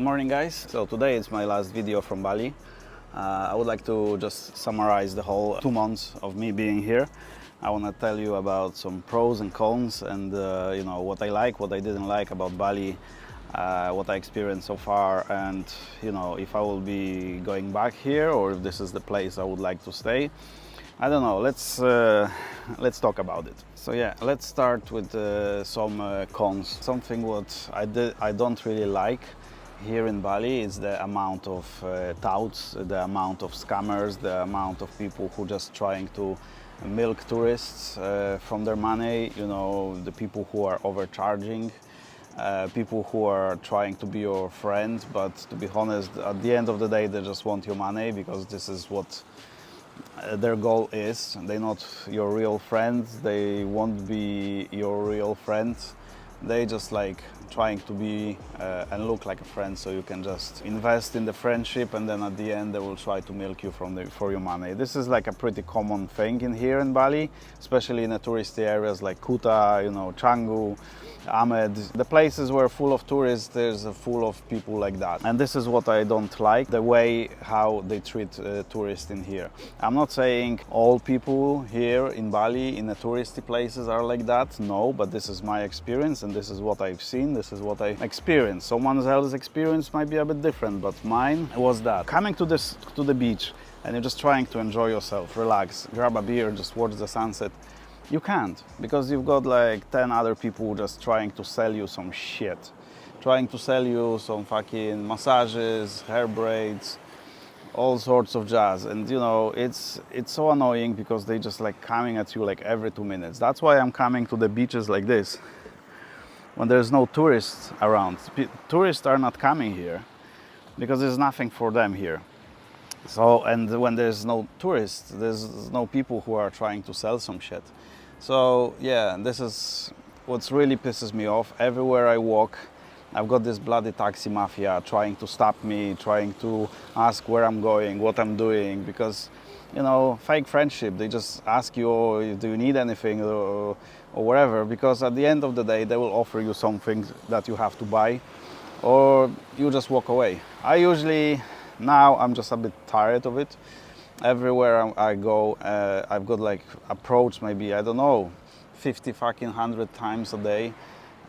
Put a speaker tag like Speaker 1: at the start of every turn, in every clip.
Speaker 1: Good morning, guys. So today is my last video from Bali. I would like to just summarize the whole 2 months of me being here. I want to tell you about some pros and cons and what I like, what I didn't like about Bali, what I experienced so far, and if I will be going back here or if this is the place I would like to stay. I don't know. Let's talk about it. So yeah, let's start with some cons. Something what I don't really like here in Bali is the amount of touts, the amount of scammers, the amount of people who just trying to milk tourists from their money. The people who are overcharging, people who are trying to be your friend, but to be honest, at the end of the day, they just want your money because this is what their goal is. They're not your real friends. They won't be your real friends. They just like trying to be and look like a friend, so you can just invest in the friendship, and then at the end they will try to milk you for your money. This is like a pretty common thing here in Bali, especially in the touristy areas like Kuta, Canggu, Ahmed. The places where full of tourists, there's full of people like that, and this is what I don't like, the way how they treat tourists in here. I'm not saying all people here in Bali in the touristy places are like that, no, but this is my experience and this is what I've seen, this is what I experienced. Someone else's experience might be a bit different, but mine was that. Coming to the beach and you're just trying to enjoy yourself, relax, grab a beer, just watch the sunset. You can't, because you've got like 10 other people just trying to sell you some shit. Trying to sell you some fucking massages, hair braids, all sorts of jazz. And it's so annoying because they just like coming at you like every 2 minutes. That's why I'm coming to the beaches like this when there's no tourists around. Tourists are not coming here because there's nothing for them here. So, and when there's no tourists, there's no people who are trying to sell some shit. So yeah, this is what really pisses me off. Everywhere I walk, I've got this bloody taxi mafia trying to stop me, trying to ask where I'm going, what I'm doing, because fake friendship. They just ask you, oh, do you need anything or whatever, because at the end of the day they will offer you something that you have to buy, or you just walk away. Now I'm just a bit tired of it. Everywhere I go, I've got like approached maybe, I don't know, 100 times a day,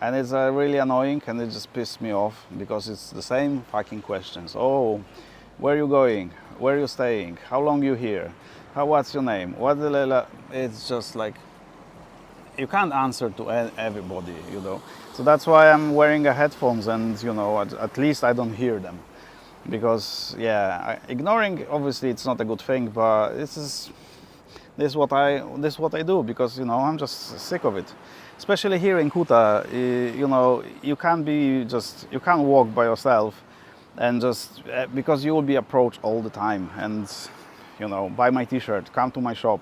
Speaker 1: and it's really annoying, and it just pisses me off because it's the same fucking questions. Oh, where are you going? Where are you staying? How long you here? What's your name? It's just like you can't answer to everybody, So that's why I'm wearing headphones, and at least I don't hear them. Because ignoring, obviously it's not a good thing, but this is what I do, because I'm just sick of it. Especially here in Kuta, you can't walk by yourself, and just because you will be approached all the time, and buy my t-shirt, come to my shop,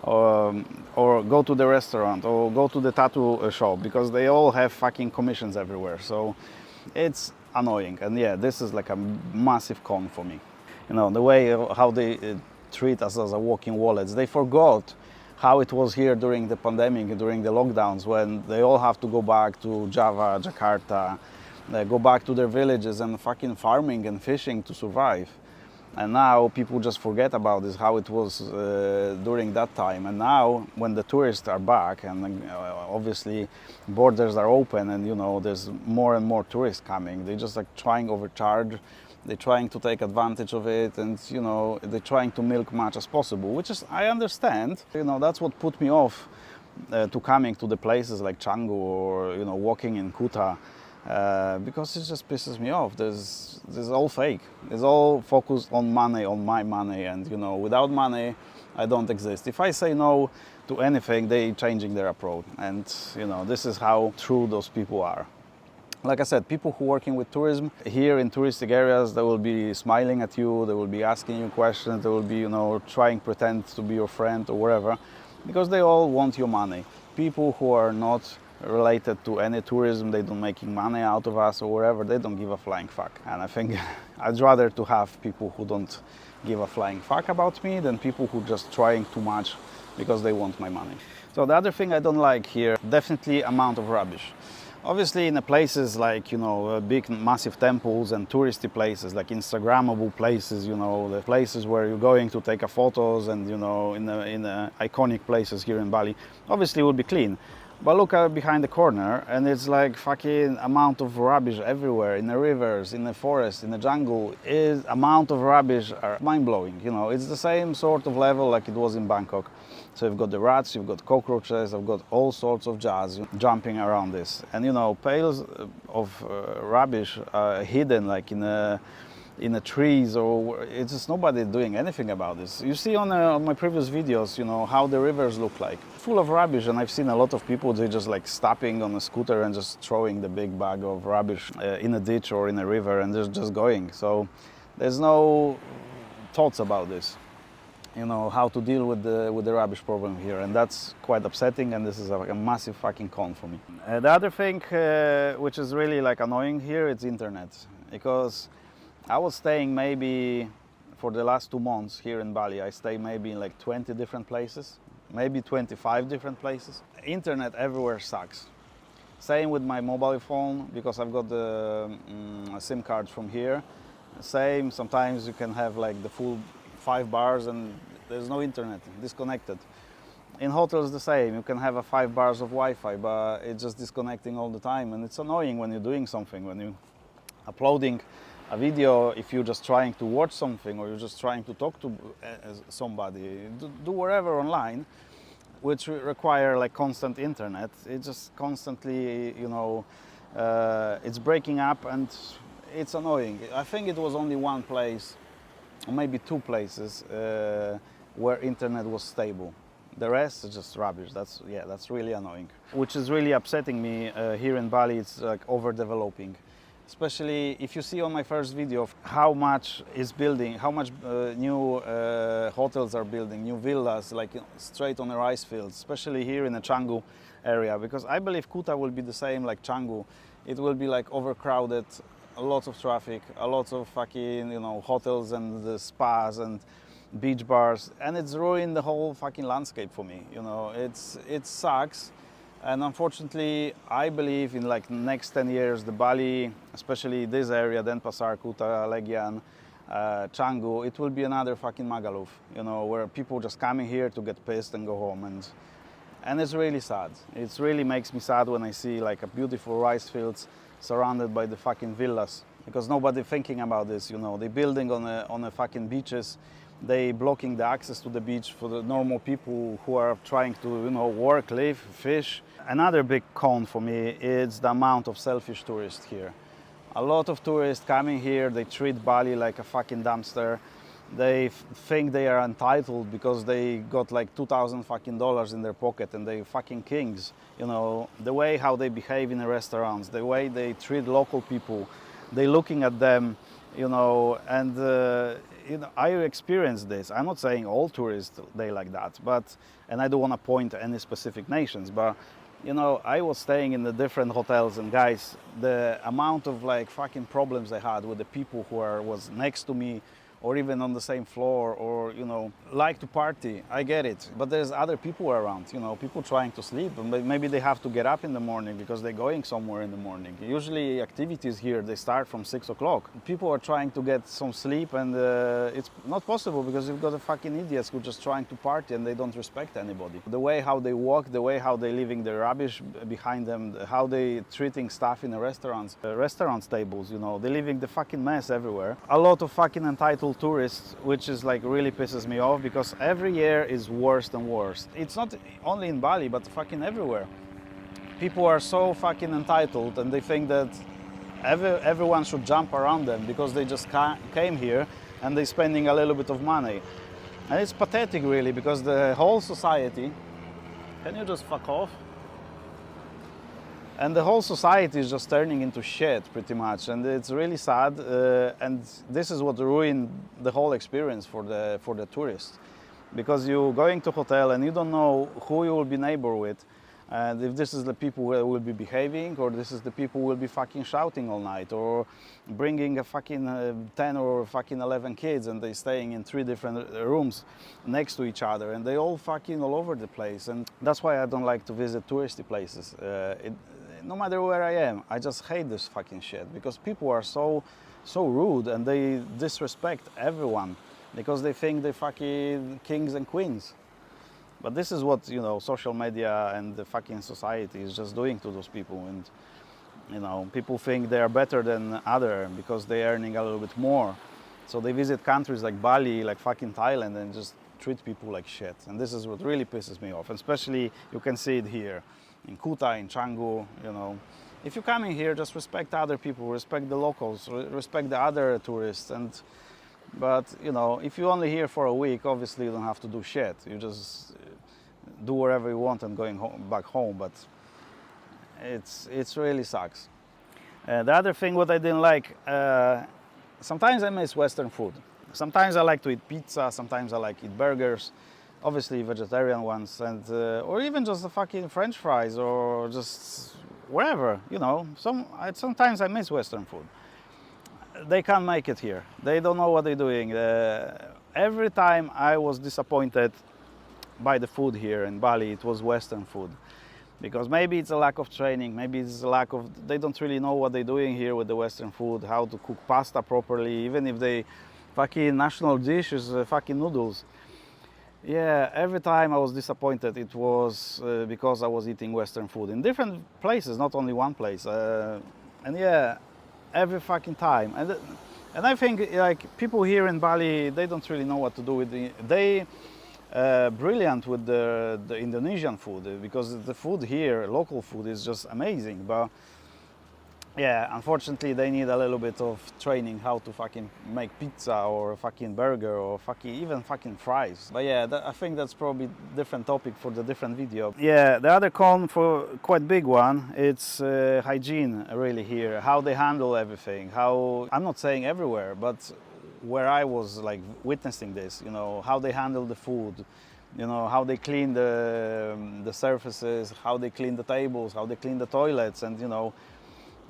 Speaker 1: or go to the restaurant, or go to the tattoo shop, because they all have fucking commissions everywhere. So it's annoying, and this is like a massive con for me. The way how they treat us as a walking wallets. They forgot how it was here during the pandemic, during the lockdowns, when they all have to go back to Java, Jakarta, go back to their villages and fucking farming and fishing to survive. And now people just forget about this, how it was during that time. And now when the tourists are back, and obviously borders are open, and there's more and more tourists coming, they just like trying to overcharge, they're trying to take advantage of it, and they're trying to milk much as possible, which is, I understand. That's what put me off to coming to the places like Canggu or walking in Kuta. Because it just pisses me off. This is all fake. It's all focused on money, on my money, and without money, I don't exist. If I say no to anything, they changing their approach, and this is how true those people are. Like I said, people who working with tourism here in touristic areas, they will be smiling at you, they will be asking you questions, they will be trying to pretend to be your friend or whatever, because they all want your money. People who are not related to any tourism, they don't making money out of us or whatever, they don't give a flying fuck. And I think I'd rather to have people who don't give a flying fuck about me than people who just trying too much because they want my money. So the other thing I don't like here, definitely amount of rubbish. Obviously, in the places like, you know, big massive temples and touristy places, like Instagrammable places, you know, the places where you're going to take a photos and, you know, in the iconic places here in Bali, obviously it will be clean. But look behind the corner and it's like fucking amount of rubbish everywhere, in the rivers, in the forest, in the jungle. Is amount of rubbish are mind-blowing, you know. It's the same sort of level like it was in Bangkok. So you've got the rats, you've got cockroaches, you've got all sorts of jazz jumping around this. And you know, piles of rubbish are hidden like in the trees, or it's just nobody doing anything about this. You see on my previous videos, you know, how the rivers look like. Full of rubbish, and I've seen a lot of people, they just like stopping on a scooter and just throwing the big bag of rubbish in a ditch or in a river and they're just going. So there's no thoughts about this. You know, how to deal with the rubbish problem here, and that's quite upsetting, and this is a massive fucking con for me. The other thing which is really like annoying here, it's internet, because I was staying maybe for the last 2 months here in Bali. I stay maybe in like 20 different places, maybe 25 different places. Internet everywhere sucks. Same with my mobile phone, because I've got the SIM card from here. Same, sometimes you can have like the full 5 bars and there's no internet, disconnected. In hotels the same, you can have a 5 bars of Wi-Fi, but it's just disconnecting all the time, and it's annoying when you're doing something, when you're uploading a video, if you're just trying to watch something or you're just trying to talk to somebody, do whatever online, which require like constant internet. It's just constantly, you know, it's breaking up and it's annoying. I think it was only one place, or maybe 2 places where internet was stable. The rest is just rubbish. That's really annoying. Which is really upsetting me here in Bali. It's like overdeveloping. Especially if you see on my first video of how much is building, how much new hotels are building, new villas, like straight on the rice fields, especially here in the Canggu area, because I believe Kuta will be the same like Canggu. It will be like overcrowded, a lot of traffic, a lot of fucking, you know, hotels and the spas and beach bars, and it's ruined the whole fucking landscape for me. You know, it sucks. And unfortunately, I believe in like next 10 years, the Bali, especially this area, Denpasar, Kuta, Legian, Canggu, it will be another fucking Magaluf, you know, where people just coming here to get pissed and go home. And it's really sad. It really makes me sad when I see like a beautiful rice fields surrounded by the fucking villas, because nobody thinking about this, you know. They building on the fucking beaches. They blocking the access to the beach for the normal people who are trying to, you know, work, live, fish. Another big con for me is the amount of selfish tourists here. A lot of tourists coming here, they treat Bali like a fucking dumpster. They think they are entitled because they got like $2,000 fucking dollars in their pocket and they fucking kings. You know, the way how they behave in the restaurants, the way they treat local people, they looking at them, you know, and you know, I experienced this. I'm not saying all tourists they like that, but, and I don't want to point to any specific nations, but you know, I was staying in the different hotels, and guys, the amount of like fucking problems I had with the people who was next to me, or even on the same floor, or, you know, like to party. I get it, but there's other people around, you know, people trying to sleep, and maybe they have to get up in the morning because they're going somewhere in the morning. Usually activities here, they start from 6 o'clock. People are trying to get some sleep, and it's not possible because you've got the fucking idiots who are just trying to party and they don't respect anybody. The way how they walk, the way how they leaving the rubbish behind them, how they treating staff in the restaurants, restaurant tables, you know, they're leaving the fucking mess everywhere. A lot of fucking entitled tourists, which is like really pisses me off, because every year is worse and worse. It's not only in Bali, but fucking everywhere. People are so fucking entitled, and they think that everyone should jump around them because they just came here and they're spending a little bit of money. And it's pathetic really, because the whole society, can you just fuck off? And the whole society is just turning into shit, pretty much, and it's really sad. And this is what ruined the whole experience for the tourists, because you're going to hotel and you don't know who you will be neighbor with, and if this is the people who will be behaving, or this is the people who will be fucking shouting all night, or bringing a fucking 10 or fucking 11 kids, and they're staying in 3 different rooms next to each other, and they all fucking all over the place. And that's why I don't like to visit touristy places. no matter where I am, I just hate this fucking shit because people are so rude and they disrespect everyone because they think they're fucking kings and queens. But this is what, you know, social media and the fucking society is just doing to those people. And, you know, people think they are better than other because they're earning a little bit more. So they visit countries like Bali, like fucking Thailand, and just treat people like shit. And this is what really pisses me off. And especially you can see it here in Kuta, in Canggu, you know. If you're coming here, just respect other people, respect the locals, respect the other tourists. But, you know, if you're only here for a week, obviously you don't have to do shit. You just do whatever you want and going home, back home. But it's really sucks. The other thing what I didn't like, sometimes I miss Western food. Sometimes I like to eat pizza, sometimes I like to eat burgers, obviously vegetarian ones, and or even just the fucking French fries or just whatever, you know. Sometimes I miss Western food. They can't make it here. They don't know what they're doing. Every time I was disappointed by the food here in Bali, it was Western food. Because maybe it's a lack of training, maybe it's a lack of, they don't really know what they're doing here with the Western food, how to cook pasta properly, even if they fucking national dish is fucking noodles. Yeah, every time I was disappointed, it was because I was eating Western food in different places, not only one place. And yeah, every fucking time. And I think like people here in Bali, they don't really know what to do with they brilliant with the Indonesian food because the food here, local food, is just amazing. But yeah, unfortunately, they need a little bit of training how to fucking make pizza or fucking burger or even fucking fries. But yeah, I think that's probably a different topic for the different video. Yeah, the other con, for quite big one, it's hygiene really here. How they handle everything. How, I'm not saying everywhere, but where I was like witnessing this, you know, how they handle the food, you know, how they clean the surfaces, how they clean the tables, how they clean the toilets, and you know.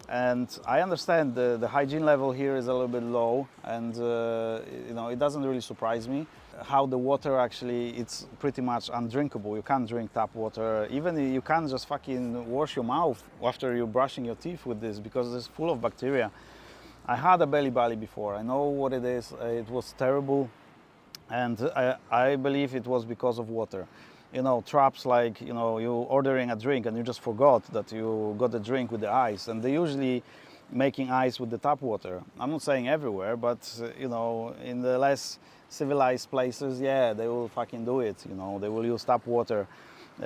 Speaker 1: And I understand the hygiene level here is a little bit low, and you know, it doesn't really surprise me. How the water actually, it's pretty much undrinkable. You can't drink tap water. Even you can't just fucking wash your mouth after you're brushing your teeth with this because it's full of bacteria. I had a belly Bali before. I know what it is. It was terrible, and I believe it was because of water. You know, traps like, you know, you ordering a drink and you just forgot that you got the drink with the ice, and they usually making ice with the tap water. I'm not saying everywhere, but you know, in the less civilized places, yeah, they will fucking do it. You know, they will use tap water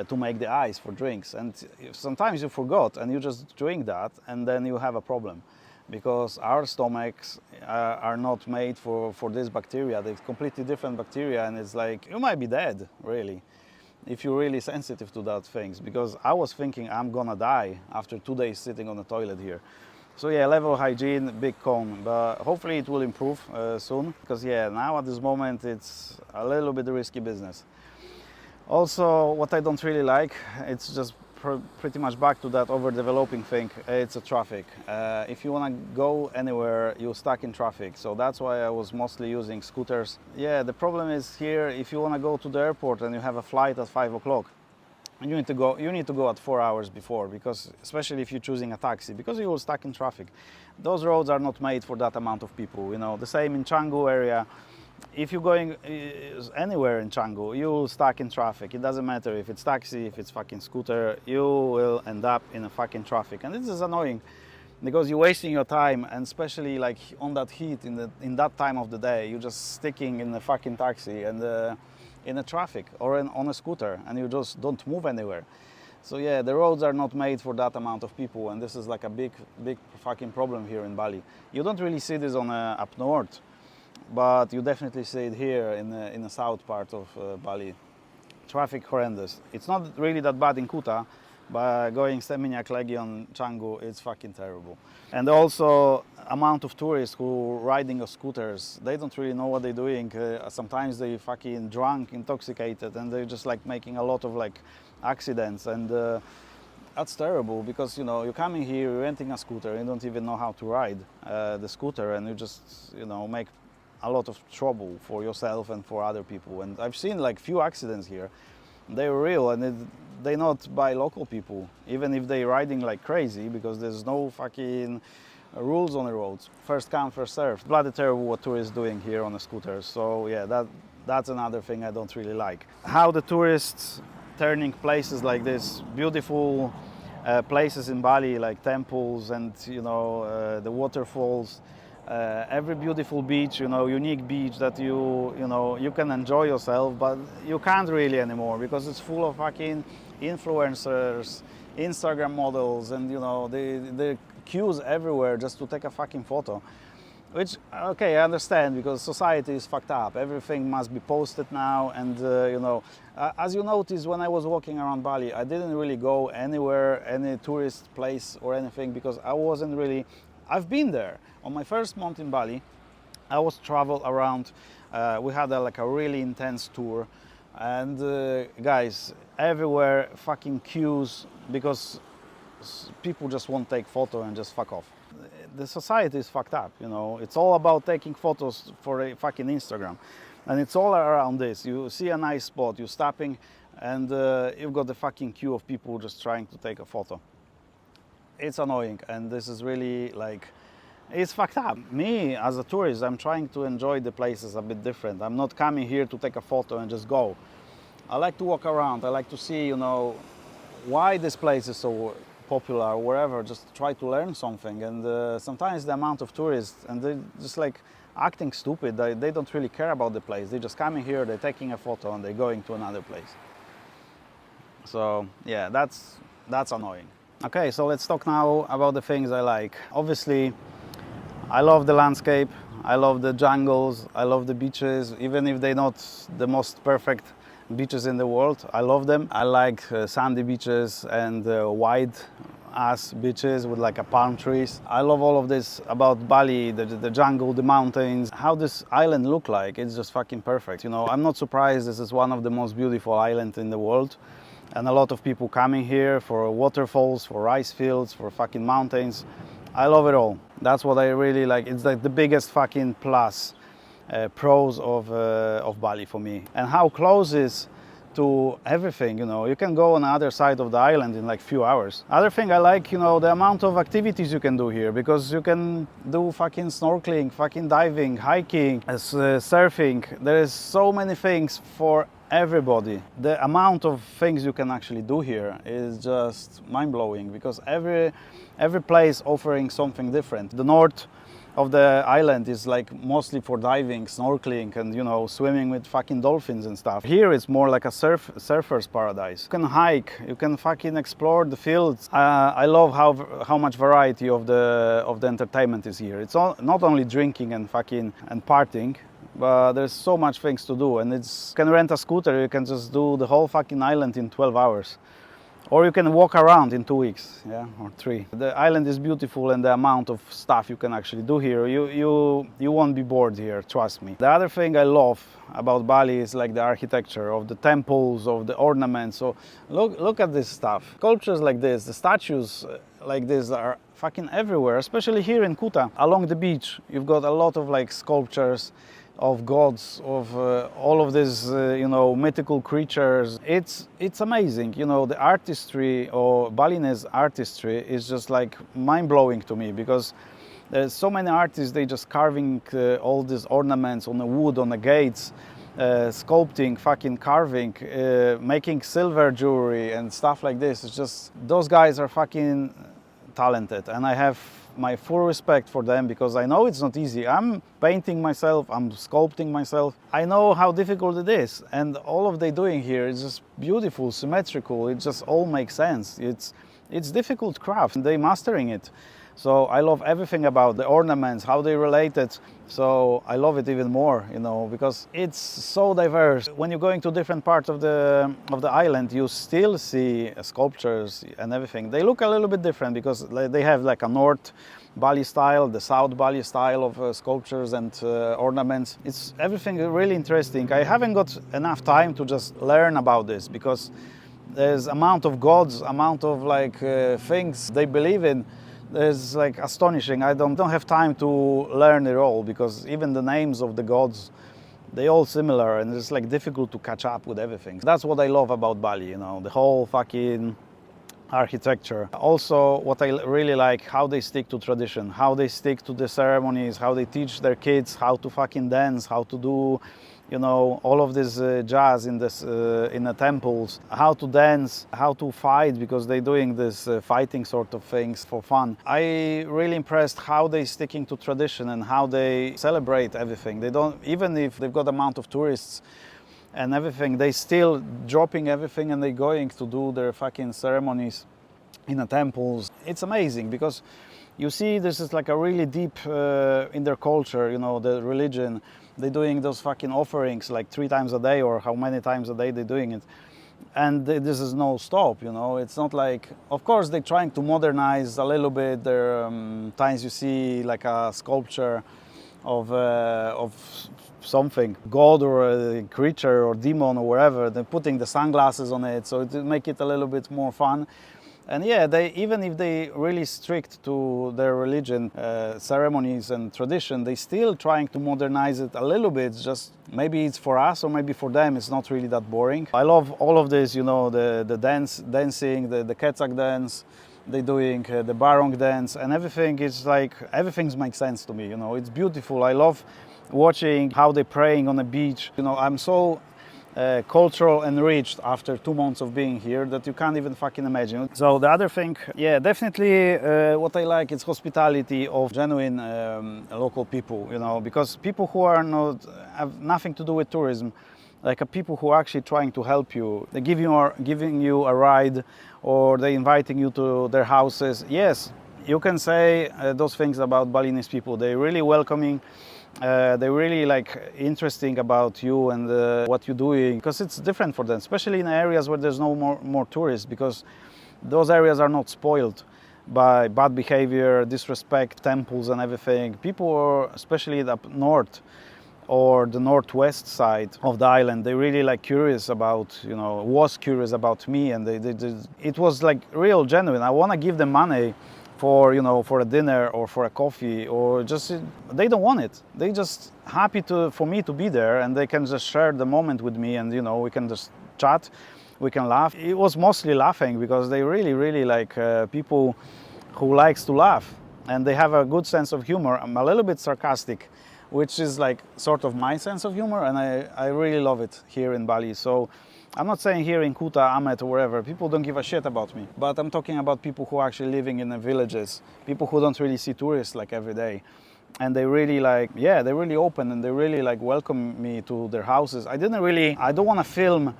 Speaker 1: to make the ice for drinks, and sometimes you forgot and you just drink that, and then you have a problem. Because our stomachs are not made for this bacteria. They're completely different bacteria, and it's like, you might be dead, really, if you're really sensitive to that things. Because I was thinking I'm gonna die after 2 days sitting on the toilet here. So yeah, level of hygiene, big con, but hopefully it will improve soon. Because yeah, now at this moment it's a little bit risky business. Also, what I don't really like, it's just pretty much back to that overdeveloping thing, it's a traffic. If you want to go anywhere, you're stuck in traffic. So that's why I was mostly using scooters. Yeah, the problem is here, if you want to go to the airport and you have a flight at 5 o'clock, you need to go at 4 hours before, because especially if you're choosing a taxi, because you will stuck in traffic. Those roads are not made for that amount of people. You know, the same in Canggu area. If you're going anywhere in Canggu, you're stuck in traffic. It doesn't matter if it's taxi, if it's fucking scooter, you will end up in a fucking traffic. And this is annoying because you're wasting your time, and especially like on that heat in that time of the day, you're just sticking in the fucking taxi and in the traffic or on a scooter, and you just don't move anywhere. So yeah, the roads are not made for that amount of people, and this is like a big fucking problem here in Bali. You don't really see this on up north, but you definitely see it here in the south part of Bali. Traffic horrendous. It's not really that bad in Kuta, but going Seminyak, Legion, Canggu, it's fucking terrible. And also amount of tourists who riding on scooters, they don't really know what they're doing. Sometimes they fucking drunk, intoxicated, and they're just like making a lot of like accidents, and that's terrible because, you know, you're coming here, you're renting a scooter, you don't even know how to ride the scooter, and you just, you know, make a lot of trouble for yourself and for other people. And I've seen like few accidents here, they're real, and they not by local people, even if they riding like crazy, because there's no fucking rules on the roads. First come, first served. Bloody terrible what tourists doing here on the scooters. So yeah, that's another thing I don't really like. How the tourists turning places like this, beautiful places in Bali, like temples and the waterfalls, every beautiful beach, unique beach that you can enjoy yourself, but you can't really anymore because it's full of fucking influencers, Instagram models, and the queues everywhere just to take a fucking photo. Which, okay, I understand, because society is fucked up. Everything must be posted now, and as you noticed when I was walking around Bali, I didn't really go anywhere, any tourist place or anything, because I wasn't really. I've been there. On my first month in Bali, I was travel around. We had a really intense tour, and guys, everywhere fucking queues, because people just won't take photo and just fuck off. The society is fucked up, It's all about taking photos for a fucking Instagram, and it's all around this. You see a nice spot, you're stopping, and you've got the fucking queue of people just trying to take a photo. It's annoying, and this is really it's fucked up. Me, as a tourist, I'm trying to enjoy the places a bit different. I'm not coming here to take a photo and just go. I like to walk around. I like to see, why this place is so popular or wherever, just try to learn something. And sometimes the amount of tourists, and they're just acting stupid. They don't really care about the place. They just coming here, they're taking a photo, and they're going to another place. So yeah, that's annoying. Okay, so let's talk now about the things I like. Obviously, I love the landscape, I love the jungles, I love the beaches, even if they're not the most perfect beaches in the world. I love them. I like sandy beaches and wide ass beaches with palm trees. I love all of this about Bali, the jungle, the mountains, how this island look like. It's just fucking perfect. I'm not surprised. This is one of the most beautiful islands in the world, and a lot of people coming here for waterfalls, for rice fields, for fucking mountains. I love it all. That's what I really like. It's the biggest fucking plus. Pros of Bali for me, and how close is to everything. You can go on the other side of the island in few hours. Other thing I like, the amount of activities you can do here, because you can do fucking snorkeling, fucking diving, hiking, surfing. There is so many things for everybody. The amount of things you can actually do here is just mind-blowing, because every place offering something different. The north of the island is mostly for diving, snorkeling, and swimming with fucking dolphins and stuff. Here it's more like a surfer's paradise. You can hike, you can fucking explore the fields. I love how much variety of the entertainment is here. It's not only drinking and fucking and partying, but there's so much things to do. And you can rent a scooter, you can just do the whole fucking island in 12 hours. Or you can walk around in 2 weeks, or 3. The island is beautiful, and the amount of stuff you can actually do here, you won't be bored here, trust me. The other thing I love about Bali is the architecture of the temples, of the ornaments. So look at this stuff. Sculptures like this, the statues like this are fucking everywhere, especially here in Kuta. Along the beach, you've got a lot of sculptures of gods, of all of these, mythical creatures. It's amazing, the artistry, or Balinese artistry, is just mind-blowing to me, because there's so many artists, they just carving all these ornaments on the wood, on the gates, sculpting, fucking carving, making silver jewelry and stuff like this. It's just, those guys are fucking talented, and I have my full respect for them, because I know it's not easy. I'm painting myself, I'm sculpting myself. I know how difficult it is, and all of they doing here is just beautiful, symmetrical. It just all makes sense. It's difficult craft. They mastering it. So I love everything about the ornaments, how they relate it. So I love it even more, because it's so diverse. When you're going to different parts of the island, you still see sculptures and everything. They look a little bit different, because they have a North Bali style, the South Bali style of sculptures and ornaments. It's everything really interesting. I haven't got enough time to just learn about this, because there's amount of gods, amount of things they believe in. It's astonishing. I don't have time to learn it all, because even the names of the gods they all similar, and it's like difficult to catch up with everything. That's what I love about Bali, you know, the whole fucking architecture. Also, what I really like, how they stick to tradition, how they stick to the ceremonies, how they teach their kids how to fucking dance, how to do, you know, all of this jazz in the temples, how to dance, how to fight, because they're doing this fighting sort of things for fun. I really impressed how they sticking to tradition and how they celebrate everything. They don't, even if they've got amount of tourists and everything, they still dropping everything and they going to do their fucking ceremonies in the temples. It's amazing because you see this is like a really deep in their culture, you know, the religion. They're doing those fucking offerings like 3 times a day, or how many times a day they're doing it. And this is no stop, you know. It's not like, of course they're trying to modernize a little bit. There times you see like a sculpture of something, god or a creature or demon or whatever. They're putting the sunglasses on it, so to make it a little bit more fun. And yeah, they, even if they really strict to their religion, ceremonies and tradition, they still trying to modernize it a little bit. Just maybe it's for us or maybe for them it's not really that boring. I love all of this, you know, the dancing, the Quetzal dance, they're doing the barong dance, and everything is like, everything makes sense to me, you know. It's beautiful. I love watching how they're praying on the beach. You know, I'm so cultural enriched after 2 months of being here that you can't even fucking imagine. So the other thing, yeah, definitely what I like is hospitality of genuine local people, you know, because people who are not, have nothing to do with tourism, like people who are actually trying to help you, they giving you a ride, or they inviting you to their houses. Yes, you can say those things about Balinese people. They're really welcoming. They're really like interesting about you and what you're doing, because it's different for them, especially in areas where there's no more tourists, because those areas are not spoiled by bad behavior, disrespect, temples and everything. People are, especially up north or the northwest side of the island, they really like curious about, you know, was curious about me, and it was like real genuine. I want to give them money for, you know, for a dinner or for a coffee, or just, they don't want it. They just happy for me to be there, and they can just share the moment with me, and, you know, we can just chat, we can laugh. It was mostly laughing, because they really like people who likes to laugh, and they have a good sense of humor. I'm a little bit sarcastic, which is like sort of my sense of humor, and I really love it here in Bali. So I'm not saying here in Kuta, Amet, or wherever, people don't give a shit about me. But I'm talking about people who are actually living in the villages, people who don't really see tourists like every day. And they really like, yeah, they're really open, and they really like welcome me to their houses. I don't want to film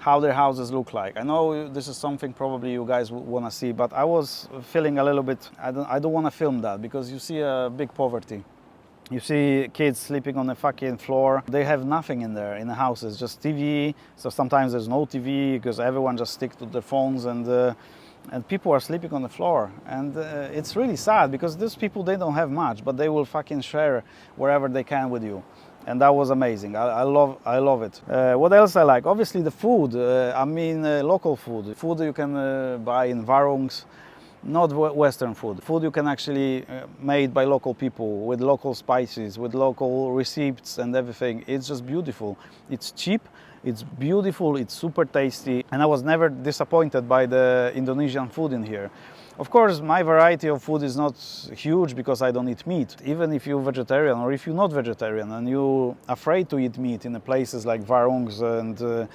Speaker 1: how their houses look like. I know this is something probably you guys want to see, but I was feeling a little bit, I don't want to film that, because you see a big poverty. You see kids sleeping on the fucking floor. They have nothing in there, in the houses, just TV. So sometimes there's no TV because everyone just sticks to their phones, and people are sleeping on the floor. And it's really sad, because these people, they don't have much, but they will fucking share wherever they can with you. And that was amazing. I love it. What else I like? Obviously the food. I mean local food. Food you can buy in warungs. Not Western food. Food you can actually made by local people, with local spices, with local receipts and everything. It's just beautiful. It's cheap, it's beautiful, it's super tasty, and I was never disappointed by the Indonesian food in here. Of course, my variety of food is not huge, because I don't eat meat. Even if you're vegetarian, or if you're not vegetarian and you're afraid to eat meat in the places like warungs, and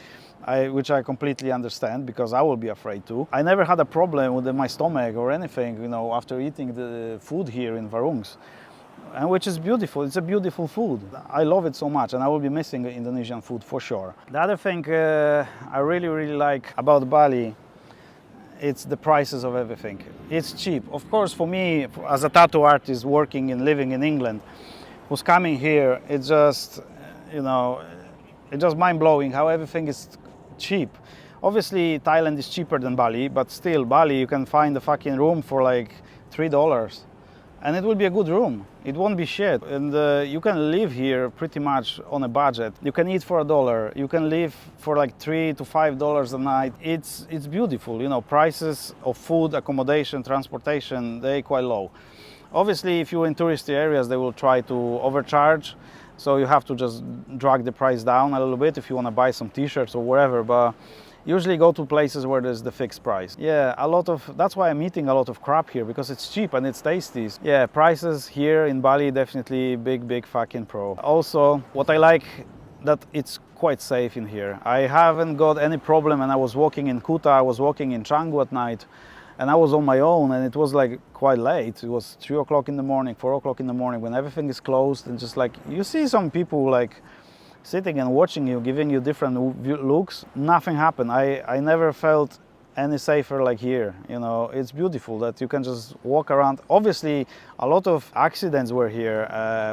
Speaker 1: which I completely understand, because I will be afraid too. I never had a problem with my stomach or anything, you know, after eating the food here in warungs, and which is beautiful. It's a beautiful food. I love it so much, and I will be missing Indonesian food for sure. The other thing I really like about Bali, it's the prices of everything. It's cheap. Of course, for me, as a tattoo artist working and living in England, who's coming here, it's just, you know, it's just mind-blowing how everything is cheap. Obviously, Thailand is cheaper than Bali, but still, Bali, you can find a fucking room for like $3, and it will be a good room. It won't be shit, and you can live here pretty much on a budget. You can eat for $1. You can live for like $3 to $5 a night. It's beautiful, you know. Prices of food, accommodation, transportation, they're quite low. Obviously, if you're in touristy areas, they will try to overcharge. so you have to just drag the price down a little bit if you want to buy some t-shirts or whatever, but usually go to places where there's the fixed price. Yeah, that's why I'm eating a lot of crap here, because it's cheap and it's tasty. Yeah, prices here in Bali definitely big fucking pro. Also, what I like, that it's quite safe in here. I haven't got any problem, and I was walking in Kuta, I was walking in Canggu at night, and I was on my own, and it was like quite late. It was 3 o'clock in the morning, 4 o'clock in the morning, when everything is closed, and just like you see some people like sitting and watching you, giving you different looks. Nothing happened. I never felt any safer like here. You know, it's beautiful that you can just walk around. Obviously a lot of accidents were here,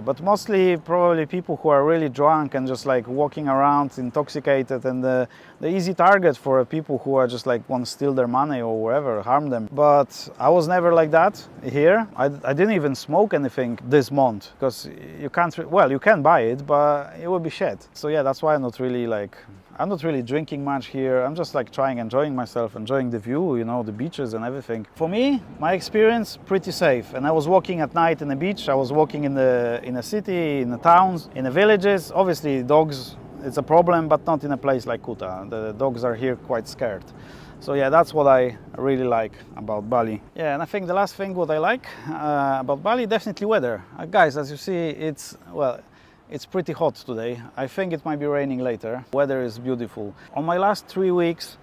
Speaker 1: but mostly probably people who are really drunk and just like walking around intoxicated, and the easy target for people who are just like want to steal their money or whatever, harm them. But I was never like that here. I didn't even smoke anything this month, because you can't, well, you can buy it, but it would be shit. So yeah, that's why I'm not really drinking much here. I'm just like enjoying myself, enjoying the view, you know, the beaches and everything. For me, my experience, pretty safe. And I was walking at night in the beach, I was walking in the city, in the towns, in the villages. Obviously dogs, it's a problem, but not in a place like Kuta. The dogs are here quite scared. So yeah, that's what I really like about Bali. Yeah, and I think the last thing what I like about Bali, definitely weather. Guys, as you see, it's pretty hot today. I think it might be raining later. Weather is beautiful. On my last 3 weeks,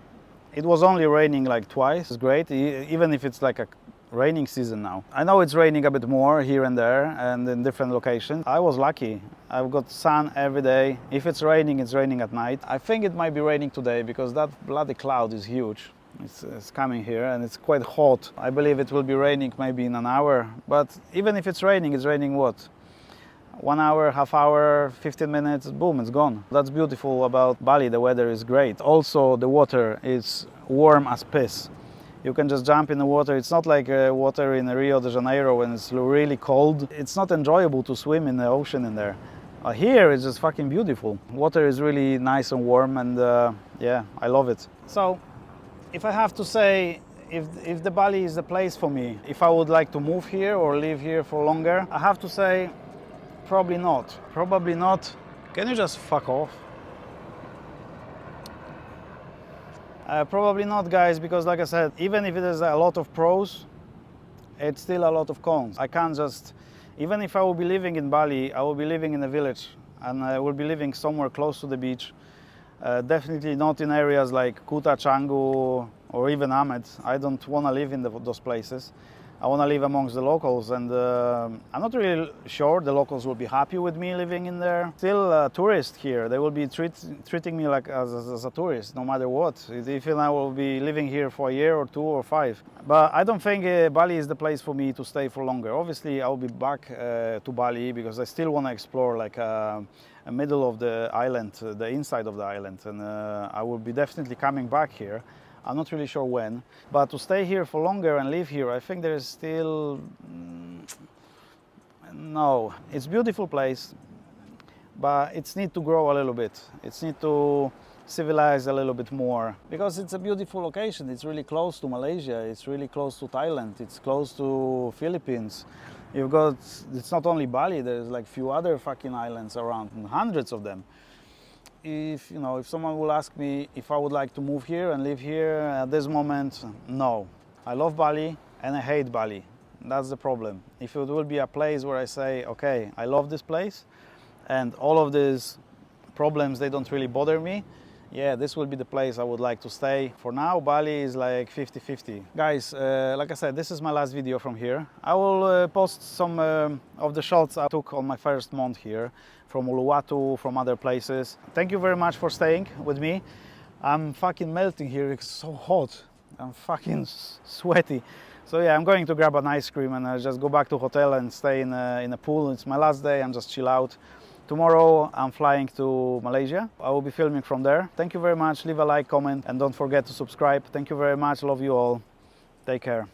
Speaker 1: it was only raining like twice. It's great, even if it's like a raining season now. I know it's raining a bit more here and there and in different locations. I was lucky. I've got sun every day. If it's raining at night. I think it might be raining today, because that bloody cloud is huge. It's coming here and it's quite hot. I believe it will be raining maybe in an hour. But even if it's raining what? 1 hour, half hour, 15 minutes, boom, it's gone. That's beautiful about Bali. The weather is great. Also, the water is warm as piss. You can just jump in the water. It's not like water in Rio de Janeiro when it's really cold. It's not enjoyable to swim in the ocean in there. Here it's just fucking beautiful. Water is really nice and warm, and yeah, I love it. So, if I have to say, if the Bali is the place for me, if I would like to move here or live here for longer, I have to say, probably not. Probably not. Can you just fuck off? Probably not, guys, because like I said, even if it is a lot of pros, it's still a lot of cons. I can't just, even if I will be living in Bali, I will be living in a village, and I will be living somewhere close to the beach. Definitely not in areas like Kuta, Canggu, or even Amed. I don't want to live in those places. I want to live amongst the locals, and I'm not really sure the locals will be happy with me living in there. Still a tourist here. They will be treating me like as a tourist, no matter what. Even I will be living here for a year or 2 or 5. But I don't think Bali is the place for me to stay for longer. Obviously, I will be back to Bali, because I still want to explore like a middle of the island, the inside of the island, and I will be definitely coming back here. I'm not really sure when, but to stay here for longer and live here, I think there is still no. It's a beautiful place, but it's need to grow a little bit. It's need to civilize a little bit more, because it's a beautiful location. It's really close to Malaysia. It's really close to Thailand. It's close to Philippines. You've got, it's not only Bali. There's like few other fucking islands around, hundreds of them. If someone will ask me if I would like to move here and live here at this moment, no. I love Bali and I hate Bali. That's the problem. If it will be a place where I say, okay, I love this place and all of these problems, they don't really bother me, yeah, this will be the place I would like to stay. For now, Bali is like 50-50. Guys, like I said, this is my last video from here. I will post some of the shots I took on my first month here, from Uluwatu, from other places. Thank you very much for staying with me. I'm fucking melting here, it's so hot. I'm fucking sweaty. So yeah, I'm going to grab an ice cream and just go back to hotel and stay in a pool. It's my last day, I'm just chill out. Tomorrow I'm flying to Malaysia. I will be filming from there. Thank you very much. Leave a like, comment, and don't forget to subscribe. Thank you very much. Love you all. Take care.